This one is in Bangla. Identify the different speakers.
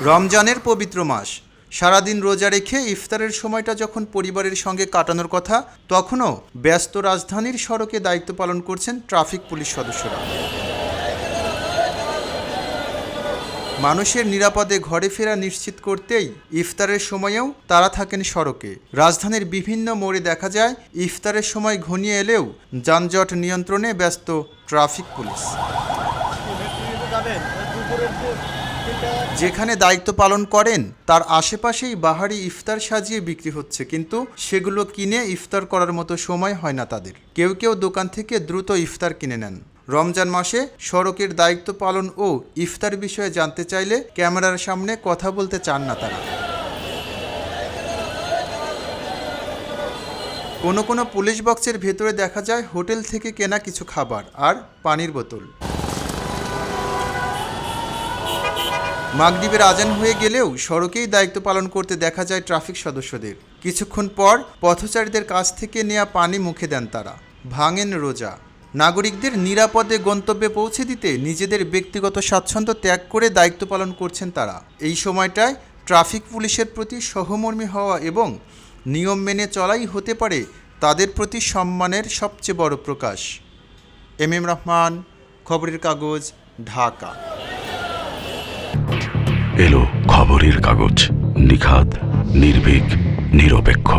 Speaker 1: রমজানের পবিত্র মাস, সারাদিন রোজা রেখে ইফতারের সময়টা যখন পরিবারের সঙ্গে কাটানোর কথা, তখনও ব্যস্ত রাজধানীর সড়কে দায়িত্ব পালন করছেন ট্রাফিক পুলিশ সদস্যরা। মানুষের নিরাপদে ঘরে ফেরা নিশ্চিত করতেই ইফতারের সময়েও তারা থাকেন সড়কে। রাজধানীর বিভিন্ন মোড়ে দেখা যায় ইফতারের সময় ঘনিয়ে এলেও যানজট নিয়ন্ত্রণে ব্যস্ত ট্রাফিক পুলিশ। যেখানে দায়িত্ব পালন করেন তার আশেপাশেই বাহারি ইফতার সাজিয়ে বিক্রি হচ্ছে, কিন্তু সেগুলো কিনে ইফতার করার মতো সময় হয় না তাদের। কেউ কেউ দোকান থেকে দ্রুত ইফতার কিনে নেন। রমজান মাসে সড়কের দায়িত্ব পালন ও ইফতার বিষয়ে জানতে চাইলে ক্যামেরার সামনে কথা বলতে চান না তারা। কোনো কোনো পুলিশ বক্সের ভেতরে দেখা যায় হোটেল থেকে কেনা কিছু খাবার আর পানির বোতল। মাগরিবের আজান হয়ে গেলেও সড়কেই দায়িত্ব পালন করতে দেখা যায় ট্রাফিক সদস্যদের। কিছুক্ষণ পর পথচারীদের কাছ থেকে নেওয়া পানি মুখে দেন তারা। ভাঙেন রোজা। নাগরিকদের নিরাপদে গন্তব্যে পৌঁছে দিতে নিজেদের ব্যক্তিগত স্বাচ্ছন্দ্য ত্যাগ করে দায়িত্ব পালন করছেন তারা। এই সময়টায় ট্রাফিক পুলিশের প্রতি সহমর্মী হওয়া এবং নিয়ম মেনে চলাই হতে পারে তাদের প্রতি সম্মানের সবচেয়ে বড় প্রকাশ। এম রহমান, খবরের কাগজ, ঢাকা।
Speaker 2: এলো খবরের কাগজ, নিখাত, নির্ভীক, নিরপেক্ষ।